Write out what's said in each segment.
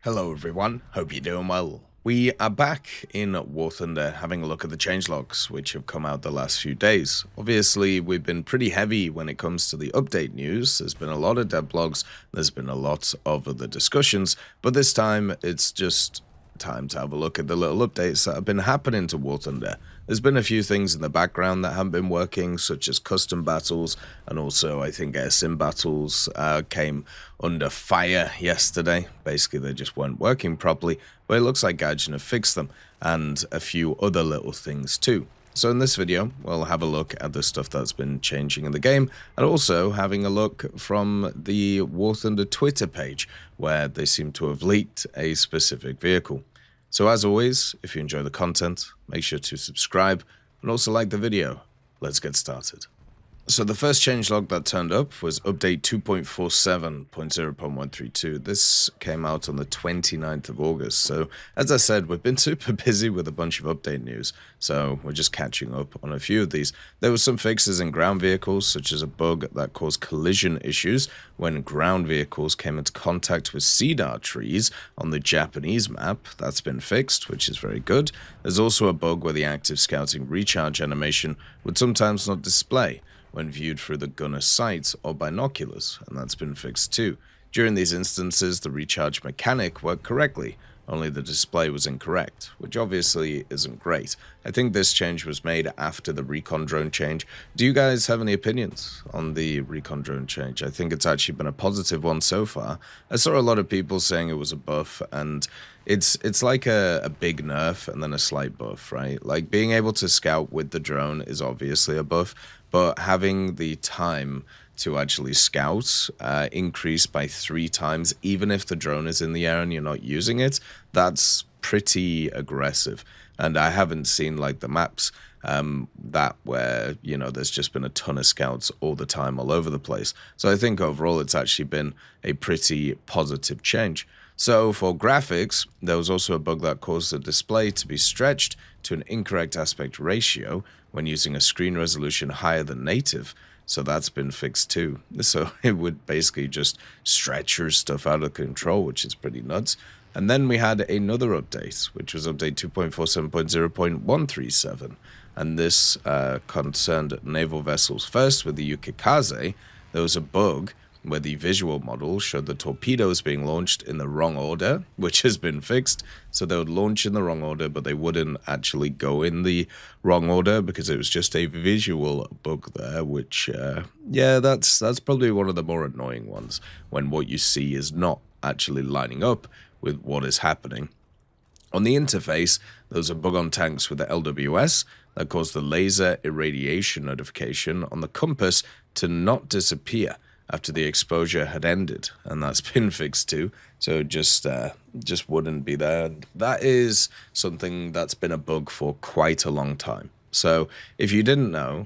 Hello everyone, hope you're doing well. We are back in War Thunder having a look at the changelogs which have come out the last few days. Obviously we've been pretty heavy when it comes to the update news. There's been a lot of devlogs, there's been a lot of other discussions, but this time it's just time to have a look at the little updates that have been happening to War Thunder. There's been a few things in the background that haven't been working, such as custom battles, and also I think sim battles came under fire yesterday. Basically, they just weren't working properly, but it looks like Gaijin have fixed them, and a few other little things too. So in this video, we'll have a look at the stuff that's been changing in the game, and also having a look from the War Thunder Twitter page, where they seem to have leaked a specific vehicle. So as always, if you enjoy the content, make sure to subscribe and also like the video. Let's get started. So the first changelog that turned up was update 2.47.0.132. This came out on the 29th of August. So as I said, we've been super busy with a bunch of update news. So we're just catching up on a few of these. There were some fixes in ground vehicles, such as a bug that caused collision issues when ground vehicles came into contact with cedar trees on the Japanese map. That's been fixed, which is very good. There's also a bug where the active scouting recharge animation would sometimes not display when viewed through the gunner's sights or binoculars, and that's been fixed too. During these instances, the recharge mechanic worked correctly, only the display was incorrect, which obviously isn't great. I think this change was made after the recon drone change. Do you guys have any opinions on the recon drone change? I think it's actually been a positive one so far. I saw a lot of people saying it was a buff, and it's like a big nerf and then a slight buff, right? Like being able to scout with the drone is obviously a buff, but having the time to actually scout increase by 3 times, even if the drone is in the air and you're not using it, that's pretty aggressive. And I haven't seen like the maps that where, you know, there's just been a ton of scouts all the time all over the place. So I think overall it's actually been a pretty positive change. So for graphics, there was also a bug that caused the display to be stretched to an incorrect aspect ratio when using a screen resolution higher than native. So that's been fixed too. So it would basically just stretch your stuff out of control, which is pretty nuts. And then we had another update, which was update 2.47.0.137. And this concerned naval vessels. First, with the Yukikaze, there was a bug where the visual model showed the torpedoes being launched in the wrong order, which has been fixed. So they would launch in the wrong order, but they wouldn't actually go in the wrong order because it was just a visual bug there, which, yeah, that's probably one of the more annoying ones, when what you see is not actually lining up with what is happening. On the interface, there was a bug on tanks with the LWS that caused the laser irradiation notification on the compass to not disappear after the exposure had ended, and that's been fixed too. So just wouldn't be there. That is something that's been a bug for quite a long time. So if you didn't know,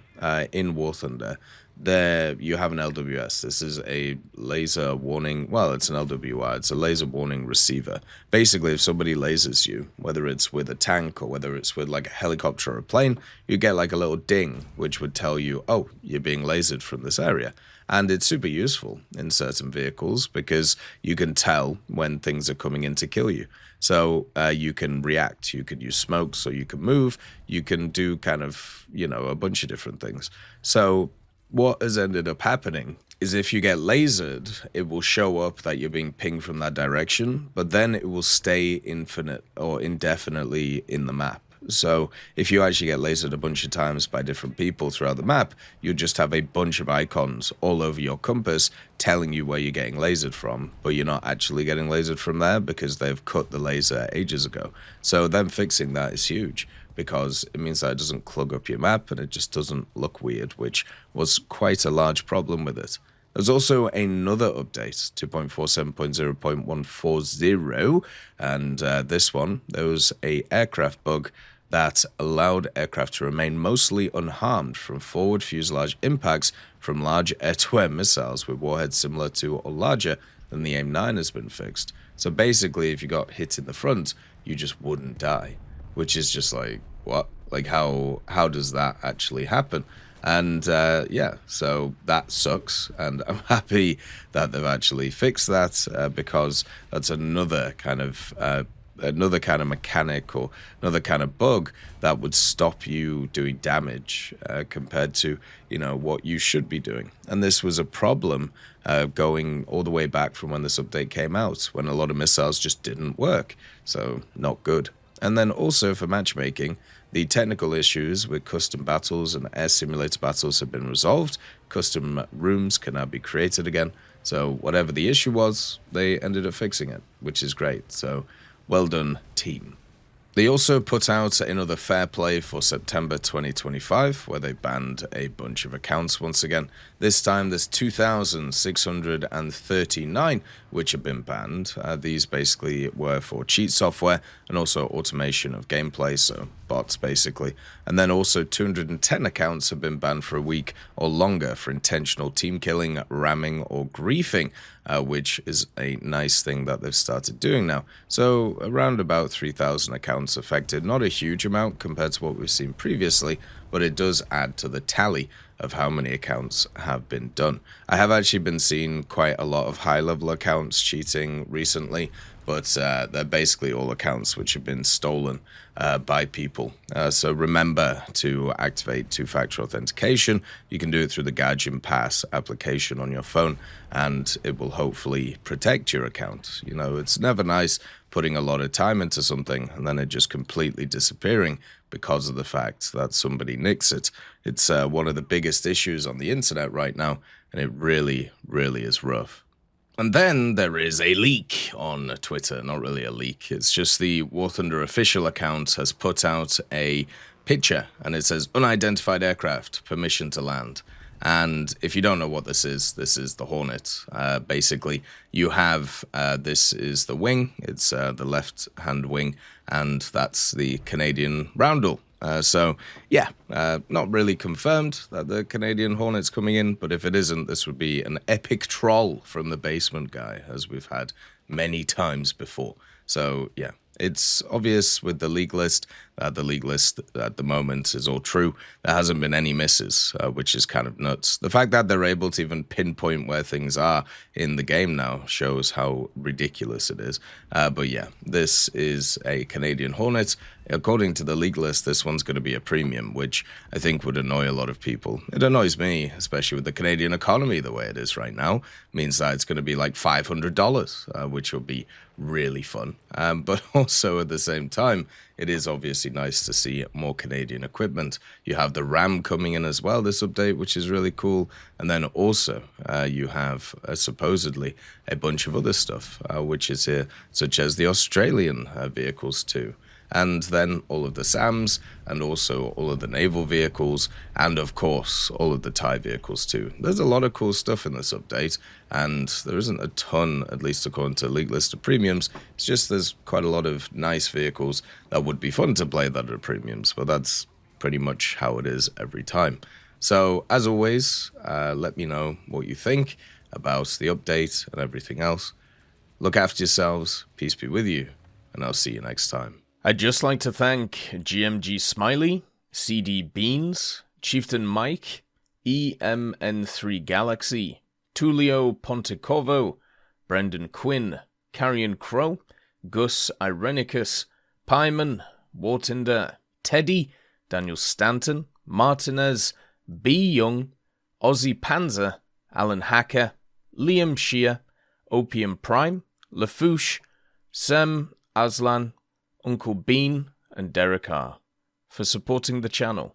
in War Thunder, there you have an LWS. This is a laser warning. Well, it's an LWR. It's a laser warning receiver. Basically, if somebody lasers you, whether it's with a tank or whether it's with like a helicopter or a plane, you get like a little ding, which would tell you, oh, you're being lasered from this area. And it's super useful in certain vehicles because you can tell when things are coming in to kill you. So you can react, you can use smokes, or you can move, you can do kind of, you know, a bunch of different things. So what has ended up happening is if you get lasered, it will show up that you're being pinged from that direction, but then it will stay infinite or indefinitely in the map. So if you actually get lasered a bunch of times by different people throughout the map, you just have a bunch of icons all over your compass telling you where you're getting lasered from, but you're not actually getting lasered from there because they've cut the laser ages ago. So them fixing that is huge because it means that it doesn't clog up your map and it just doesn't look weird, which was quite a large problem with it. There's also another update, 2.47.0.140, and this one, there was a aircraft bug that allowed aircraft to remain mostly unharmed from forward fuselage impacts from large air-to-air missiles with warheads similar to or larger than the AIM-9 has been fixed. So basically, if you got hit in the front, you just wouldn't die, which is just like, what? Like, how does that actually happen? And yeah, so that sucks. And I'm happy that they've actually fixed that because that's another kind of mechanic or another kind of bug that would stop you doing damage compared to, what you should be doing. And this was a problem going all the way back from when this update came out, when a lot of missiles just didn't work. So not good. And then also for matchmaking, the technical issues with custom battles and air simulator battles have been resolved. Custom rooms can now be created again. So whatever the issue was, they ended up fixing it, which is great. So well done, team. They also put out another fair play for September 2025, where they banned a bunch of accounts once again. This time there's 2,639 which have been banned. These basically were for cheat software and also automation of gameplay, so bots basically. And then also 210 accounts have been banned for a week or longer for intentional team killing, ramming, or griefing, which is a nice thing that they've started doing now. So around about 3,000 accounts affected. Not a huge amount compared to what we've seen previously, but it does add to the tally of how many accounts have been done. I have actually been seeing quite a lot of high-level accounts cheating recently, but they're basically all accounts which have been stolen by people. So remember to activate two-factor authentication. You can do it through the Gaijin Pass application on your phone, and it will hopefully protect your account. It's never nice putting a lot of time into something and then it just completely disappearing because of the fact that somebody nicks it. It's one of the biggest issues on the internet right now, and it really, really is rough. And then there is a leak on Twitter. Not really a leak. It's just the War Thunder official account has put out a picture, and it says, unidentified aircraft, permission to land. And if you don't know what this is the Hornet. Basically, you have, this is the wing. It's the left-hand wing, and that's the Canadian roundel. So, yeah, not really confirmed that the Canadian Hornet's coming in, but if it isn't, this would be an epic troll from the basement guy, as we've had many times before. So, yeah, it's obvious with the league list. The league list at the moment is all true. There hasn't been any misses, which is kind of nuts. The fact that they're able to even pinpoint where things are in the game now shows how ridiculous it is. But yeah, this is a Canadian Hornet. According to the league list, this one's going to be a premium, which I think would annoy a lot of people. It annoys me, especially with the Canadian economy the way it is right now. It means that it's going to be like $500, which will be really fun. But also at the same time, it is obviously nice to see more Canadian equipment. You have the RAM coming in as well, this update, which is really cool. And then also you have supposedly a bunch of other stuff, which is here, such as the Australian vehicles too. And then all of the SAMs, and also all of the naval vehicles, and of course, all of the TIE vehicles too. There's a lot of cool stuff in this update, and there isn't a ton, at least according to the league list of premiums. It's just there's quite a lot of nice vehicles that would be fun to play that are premiums, but that's pretty much how it is every time. So, as always, let me know what you think about the update and everything else. Look after yourselves, peace be with you, and I'll see you next time. I'd just like to thank GMG Smiley, CD Beans, Chieftain Mike, EMN3 Galaxy, Tulio Pontecorvo, Brendan Quinn, Carrion Crow, Gus Irenicus, Pyman, Wartinder, Teddy, Daniel Stanton, Martinez, B. Young, Ozzy Panzer, Alan Hacker, Liam Shear, Opium Prime, Lafouche, Sem Aslan, Uncle Bean, and Derek R. for supporting the channel.